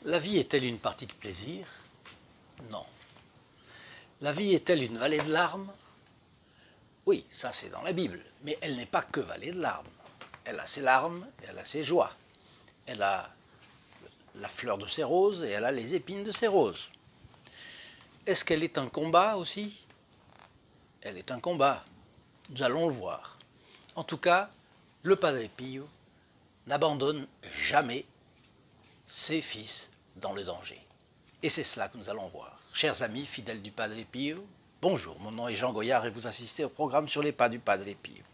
La vie est-elle une partie de plaisir? Non. La vie est-elle une vallée de larmes? Oui, ça c'est dans la Bible, mais elle n'est pas que vallée de larmes. Elle a ses larmes, elle a ses joies. Elle a la fleur de ses roses et elle a les épines de ses roses. Est-ce qu'elle est un combat aussi? Elle est un combat. Nous allons le voir. En tout cas, le Padre Pio n'abandonne jamais ses fils dans le danger. Et c'est cela que nous allons voir. Chers amis fidèles du Padre Pio, bonjour, mon nom est Jean Goyard et vous assistez au programme sur les pas du Padre Pio.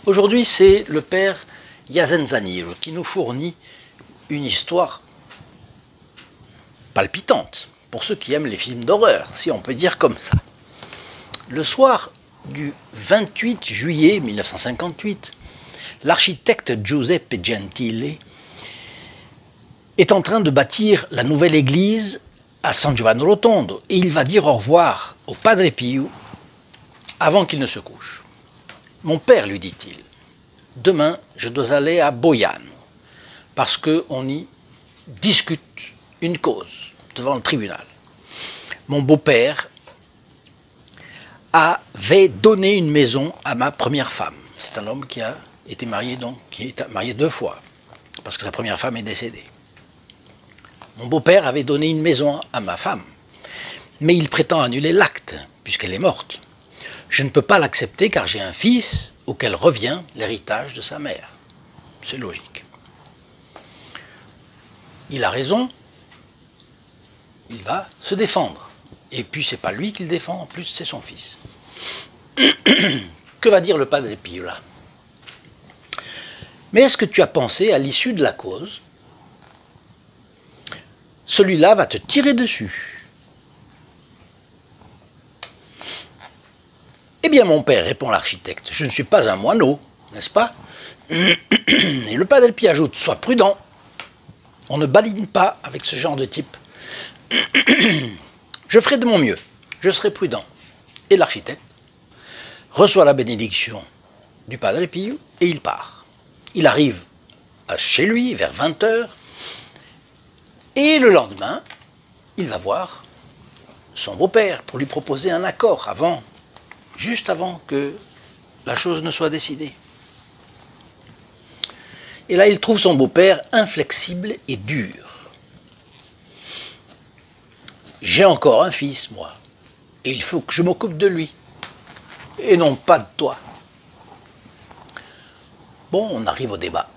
Aujourd'hui, c'est le père Yazenzanilo qui nous fournit une histoire palpitante, pour ceux qui aiment les films d'horreur, si on peut dire comme ça. Le soir du 28 juillet 1958, l'architecte Giuseppe Gentile est en train de bâtir la nouvelle église à San Giovanni Rotondo et il va dire au revoir au Padre Pio avant qu'il ne se couche. « Mon père, lui dit-il, demain je dois aller à Boiano parce qu'on y discute une cause devant le tribunal. Mon beau-père avait donné une maison à ma première femme. C'est un homme qui a été marié, donc, qui est marié 2 fois, parce que sa première femme est décédée. Mon beau-père avait donné une maison à ma femme, mais il prétend annuler l'acte, puisqu'elle est morte. Je ne peux pas l'accepter car j'ai un fils auquel revient l'héritage de sa mère. C'est logique. Il a raison, il va se défendre. Et puis c'est pas lui qui le défend, en plus c'est son fils. Que va dire le Padre Pio là? Mais est-ce que tu as pensé à l'issue de la cause? Celui-là va te tirer dessus. Eh bien mon père, répond l'architecte, je ne suis pas un moineau, n'est-ce pas? Et le Padre Pio ajoute, sois prudent. On ne badine pas avec ce genre de type. Je ferai de mon mieux, je serai prudent. Et l'architecte reçoit la bénédiction du Padre Pio et il part. Il arrive chez lui vers 20 h et le lendemain, il va voir son beau-père pour lui proposer un accord juste avant que la chose ne soit décidée. Et là, il trouve son beau-père inflexible et dur. J'ai encore un fils, moi, et il faut que je m'occupe de lui, et non pas de toi. Bon, on arrive au débat.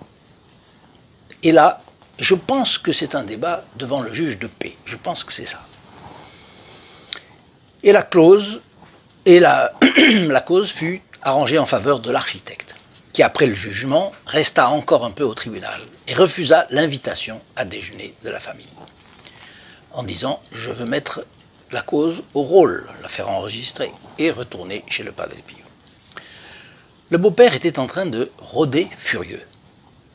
Et là, je pense que c'est un débat devant le juge de paix. Je pense que c'est ça. Et la cause fut arrangée en faveur de l'architecte, qui après le jugement resta encore un peu au tribunal et refusa l'invitation à déjeuner de la famille, en disant « je veux mettre la cause au rôle, la faire enregistrer » et retourner chez le Padre Pio. Le beau-père était en train de rôder furieux.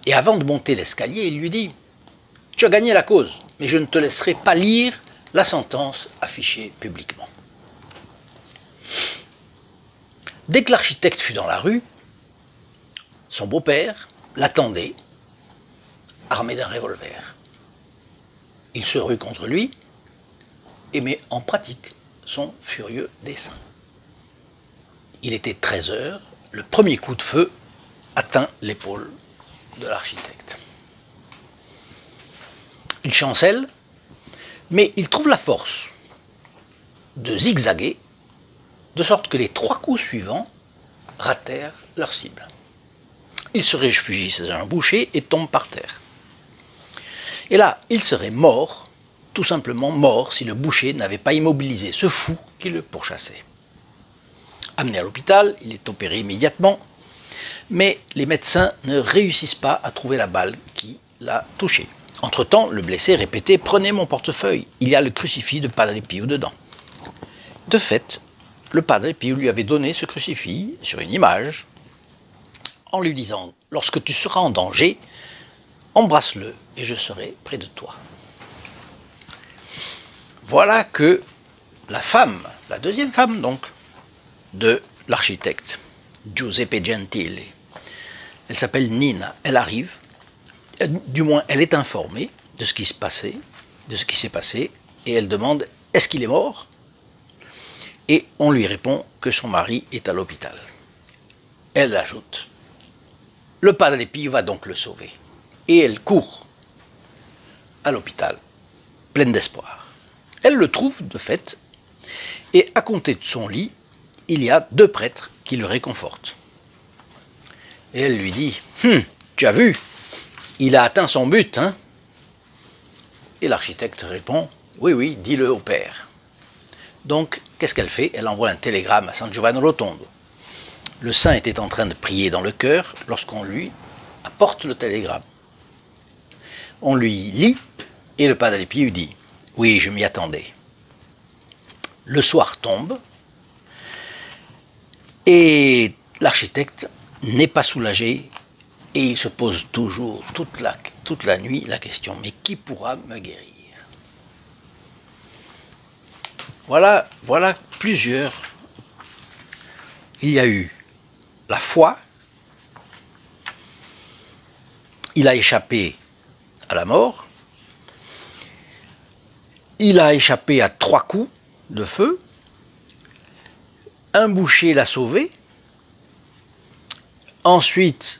Et avant de monter l'escalier, il lui dit « tu as gagné la cause, mais je ne te laisserai pas lire la sentence affichée publiquement. » Dès que l'architecte fut dans la rue, son beau-père l'attendait, armé d'un revolver. Il se rue contre lui et met en pratique son furieux dessein. Il était 13 h, le premier coup de feu atteint l'épaule de l'architecte. Il chancelle, mais il trouve la force de zigzaguer, de sorte que les 3 coups suivants ratèrent leur cible. Il se réfugie chez un boucher et tombe par terre. Et là, il serait mort, tout simplement mort, si le boucher n'avait pas immobilisé ce fou qui le pourchassait. Amené à l'hôpital, il est opéré immédiatement, mais les médecins ne réussissent pas à trouver la balle qui l'a touché. Entre-temps, le blessé répétait « Prenez mon portefeuille, il y a le crucifix de Padre Pio dedans ». De fait, le Padre Pio lui avait donné ce crucifix sur une image, en lui disant « Lorsque tu seras en danger, embrasse-le et je serai près de toi ». Voilà que la femme, la deuxième femme donc, de l'architecte, Giuseppe Gentili. Elle s'appelle Nina. Elle arrive, du moins elle est informée de ce qui s'est passé, et elle demande « Est-ce qu'il est mort ?» Et on lui répond que son mari est à l'hôpital. Elle ajoute « Le Padre Pio va donc le sauver. » Et elle court à l'hôpital, pleine d'espoir. Elle le trouve de fait, et à côté de son lit, il y a 2 prêtres qui le réconfortent. Et elle lui dit « Tu as vu, il a atteint son but, hein ?» Et l'architecte répond « Oui, oui, dis-le au père. » Donc, qu'est-ce qu'elle fait? Elle envoie un télégramme à San Giovanni Rotondo. Le saint était en train de prier dans le chœur lorsqu'on lui apporte le télégramme. On lui lit, et le Padre Pio dit « Oui, je m'y attendais. » Le soir tombe, et l'architecte n'est pas soulagé, et il se pose toujours, toute la nuit, la question « Mais qui pourra me guérir ?» Voilà plusieurs. Il y a eu la foi, il a échappé à la mort, il a échappé à 3 coups de feu, un boucher l'a sauvé, ensuite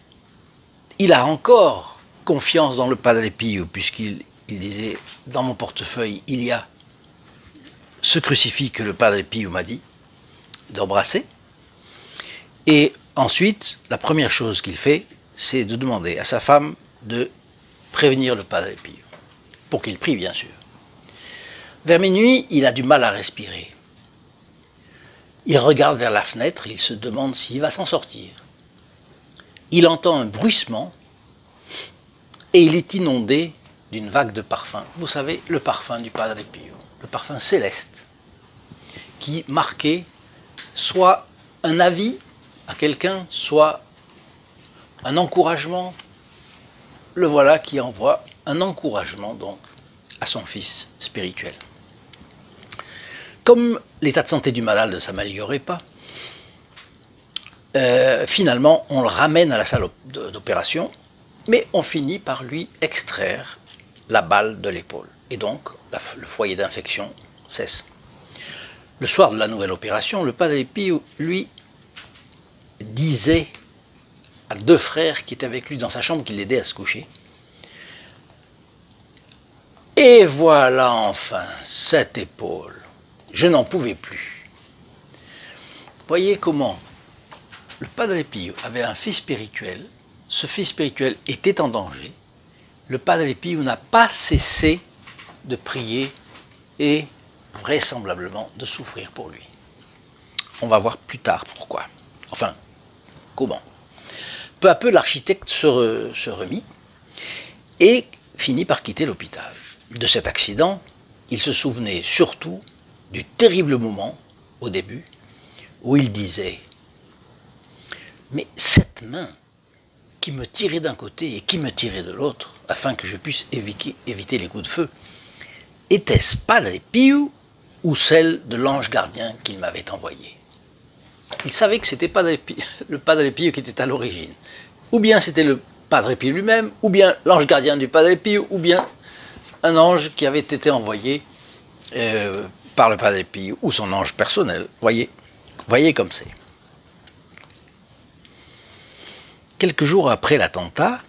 il a encore confiance dans le Padre Pio, puisqu'il disait « Dans mon portefeuille, il y a ce crucifix que le Padre Pio m'a dit d'embrasser ». Et ensuite, la première chose qu'il fait, c'est de demander à sa femme de prévenir le Padre Pio, pour qu'il prie bien sûr. Vers minuit, il a du mal à respirer. Il regarde vers la fenêtre, il se demande s'il va s'en sortir. Il entend un bruissement et il est inondé d'une vague de parfum. Vous savez, le parfum du Padre Pio, le parfum céleste, qui marquait soit un avis à quelqu'un, soit un encouragement. Le voilà qui envoie un encouragement donc à son fils spirituel. Comme l'état de santé du malade ne s'améliorait pas, finalement on le ramène à la salle d'opération, mais on finit par lui extraire la balle de l'épaule. Et donc le foyer d'infection cesse. Le soir de la nouvelle opération, le Padre Pio, lui, disait à 2 frères qui étaient avec lui dans sa chambre, qui l'aidaient à se coucher: « Et voilà enfin cette épaule, je n'en pouvais plus. » Voyez comment le Padre Pio avait un fils spirituel, ce fils spirituel était en danger, le Padre Pio n'a pas cessé de prier et vraisemblablement de souffrir pour lui. On va voir plus tard pourquoi. Enfin, comment. Peu à peu, l'architecte se remit et finit par quitter l'hôpital. De cet accident, il se souvenait surtout du terrible moment, au début, où il disait « Mais cette main qui me tirait d'un côté et qui me tirait de l'autre, afin que je puisse éviter les coups de feu, était-ce Padre Pio ou celle de l'ange gardien qu'il m'avait envoyé ?» Il savait que c'était le Padre Pio qui était à l'origine. Ou bien c'était le Padre Pio lui-même, ou bien l'ange gardien du Padre Pio, ou bien un ange qui avait été envoyé par le Padre Pio, ou son ange personnel. Voyez comme c'est. Quelques jours après l'attentat,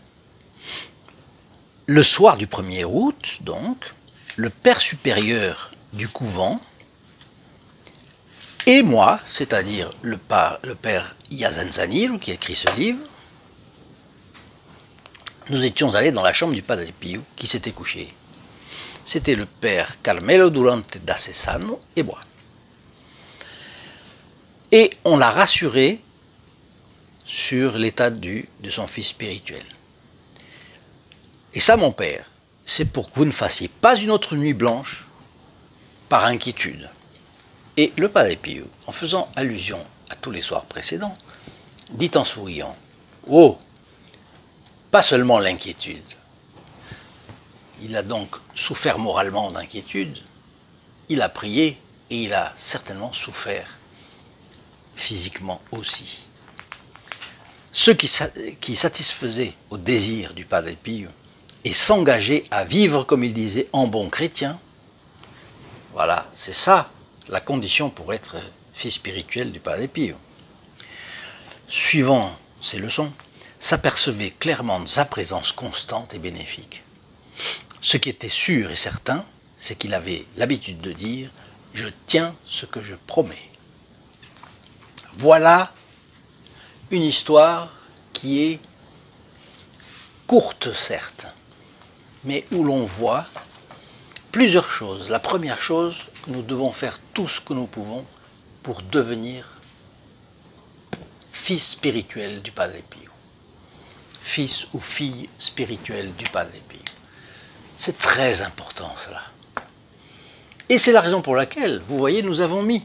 le soir du 1er août, donc, le père supérieur du couvent et moi, c'est-à-dire le père Yazanzanil, qui a écrit ce livre, nous étions allés dans la chambre du Padre Pio, qui s'était couché. C'était le père Carmelo Durante da Sessano et moi. Et on l'a rassuré sur l'état de son fils spirituel. Et ça, mon père, c'est pour que vous ne fassiez pas une autre nuit blanche par inquiétude. Et le Padre Pio, en faisant allusion à tous les soirs précédents, dit en souriant: « Oh, pas seulement l'inquiétude. » Il a donc souffert moralement d'inquiétude, il a prié et il a certainement souffert physiquement aussi. Ceux qui satisfaisaient au désir du Padre Pio et s'engageaient à vivre, comme il disait, en bon chrétien, voilà, c'est ça la condition pour être fils spirituel du Padre Pio. Suivant ces leçons, s'apercevait clairement de sa présence constante et bénéfique. Ce qui était sûr et certain, c'est qu'il avait l'habitude de dire « Je tiens ce que je promets ». Voilà une histoire qui est courte, certes, mais où l'on voit plusieurs choses. La première chose, que nous devons faire tout ce que nous pouvons pour devenir fils spirituel du Padre Pio. Fils ou fille spirituelle du Padre Pio. C'est très important cela. Et c'est la raison pour laquelle, vous voyez, nous avons mis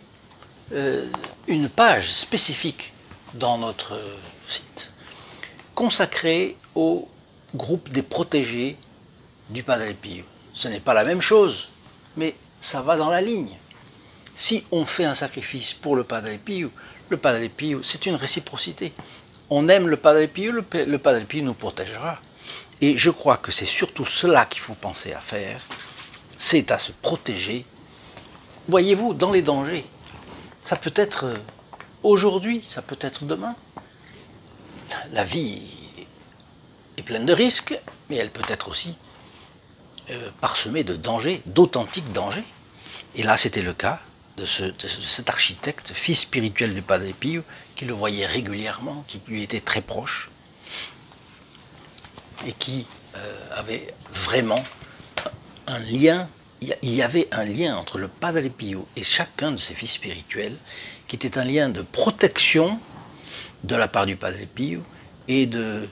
une page spécifique dans notre site consacrée au groupe des protégés du Padre Pio. Ce n'est pas la même chose, mais ça va dans la ligne. Si on fait un sacrifice pour le Padre Pio, c'est une réciprocité. On aime le Padre Pio, le Padre Pio nous protégera. Et je crois que c'est surtout cela qu'il faut penser à faire, c'est à se protéger. Voyez-vous, dans les dangers, ça peut être aujourd'hui, ça peut être demain. La vie est pleine de risques, mais elle peut être aussi parsemée de dangers, d'authentiques dangers. Et là, c'était le cas de cet architecte, fils spirituel du Padre Pio, qui le voyait régulièrement, qui lui était très proche, et qui avait vraiment un lien. Il y avait un lien entre le Padre Pio et chacun de ses fils spirituels, qui était un lien de protection de la part du Padre Pio et de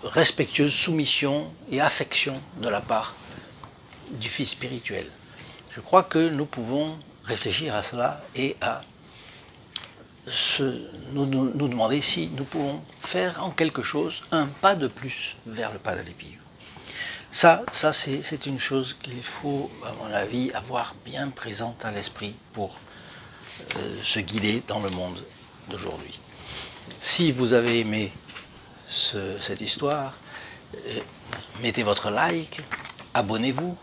respectueuse soumission et affection de la part du fils spirituel. Je crois que nous pouvons réfléchir à cela et à nous demander si nous pouvons faire en quelque chose un pas de plus vers le Padre Pio. Ça c'est une chose qu'il faut, à mon avis, avoir bien présente à l'esprit pour se guider dans le monde d'aujourd'hui. Si vous avez aimé cette histoire, mettez votre like, abonnez-vous.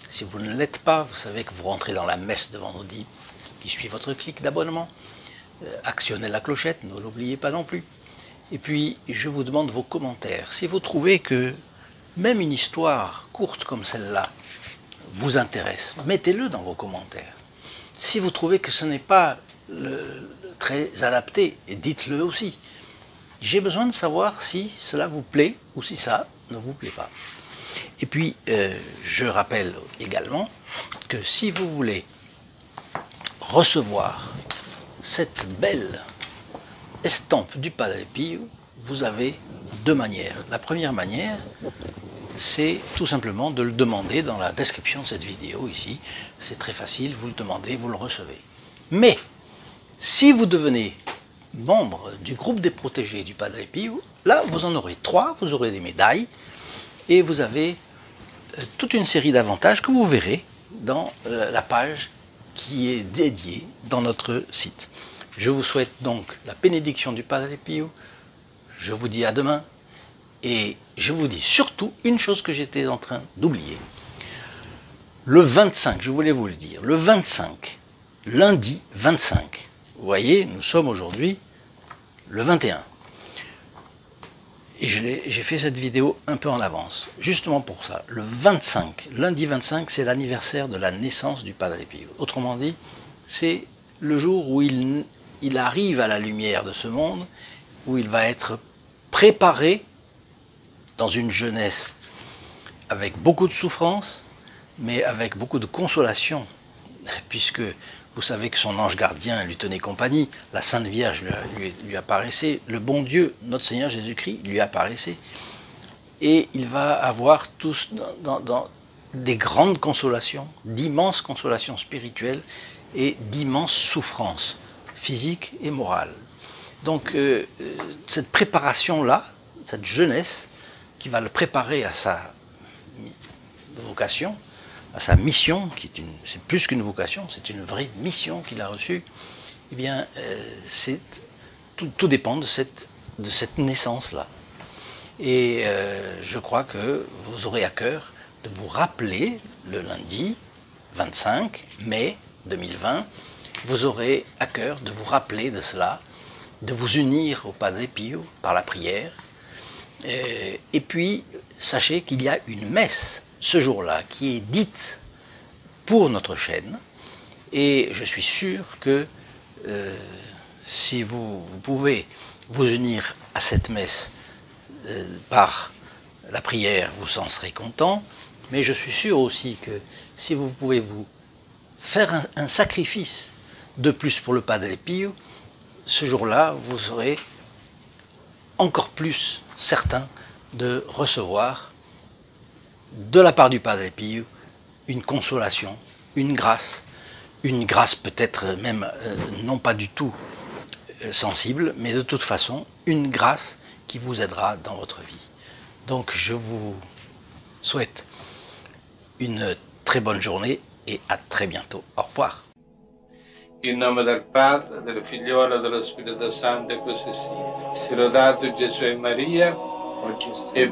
Si vous ne l'êtes pas, vous savez que vous rentrez dans la messe de vendredi qui suit votre clic d'abonnement. Actionnez la clochette, ne l'oubliez pas non plus. Et puis, je vous demande vos commentaires. Si vous trouvez que même une histoire courte comme celle-là vous intéresse, mettez-le dans vos commentaires. Si vous trouvez que ce n'est pas très adapté, dites-le aussi. J'ai besoin de savoir si cela vous plaît ou si ça ne vous plaît pas. Et puis, je rappelle également que si vous voulez recevoir cette belle estampe du Padre Pio, vous avez deux manières. La première manière, c'est tout simplement de le demander dans la description de cette vidéo ici. C'est très facile, vous le demandez, vous le recevez. Mais, si vous devenez membre du groupe des protégés du Padre Pio, là vous en aurez 3, vous aurez des médailles, et vous avez toute une série d'avantages que vous verrez dans la page qui est dédiée dans notre site. Je vous souhaite donc la bénédiction du Padre Pio, je vous dis à demain, et je vous dis surtout une chose que j'étais en train d'oublier. Le 25, je voulais vous le dire, le 25, lundi 25, vous voyez, nous sommes aujourd'hui le 21. Et j'ai fait cette vidéo un peu en avance, justement pour ça. Le 25, lundi 25, c'est l'anniversaire de la naissance du Padre Pio. Autrement dit, c'est le jour où il arrive à la lumière de ce monde, où il va être préparé dans une jeunesse avec beaucoup de souffrance, mais avec beaucoup de consolation, puisque vous savez que son ange gardien lui tenait compagnie, la Sainte Vierge lui apparaissait, le bon Dieu, notre Seigneur Jésus-Christ, lui apparaissait, et il va avoir tous dans des grandes consolations, d'immenses consolations spirituelles et d'immenses souffrances physiques et morales. Donc cette préparation-là, cette jeunesse, qui va le préparer à sa vocation, à sa mission, c'est plus qu'une vocation, c'est une vraie mission qu'il a reçue, eh bien, tout dépend de cette naissance-là. Et je crois que vous aurez à cœur de vous rappeler le lundi 25 mai 2020, vous aurez à cœur de vous rappeler de cela, de vous unir au Padre Pio par la prière. Et puis, sachez qu'il y a une messe ce jour-là qui est dite pour notre chaîne. Et je suis sûr que si vous pouvez vous unir à cette messe par la prière, vous en serez content. Mais je suis sûr aussi que si vous pouvez vous faire un sacrifice de plus pour le Padre Pio, ce jour-là, vous serez encore plus certain de recevoir de la part du Padre Pio une consolation, une grâce peut-être même non pas du tout sensible, mais de toute façon une grâce qui vous aidera dans votre vie. Donc je vous souhaite une très bonne journée et à très bientôt. Au revoir. In nome del Padre, del Figliolo e dello Spirito Santo, e così sia. Sia lodato Gesù e Maria, e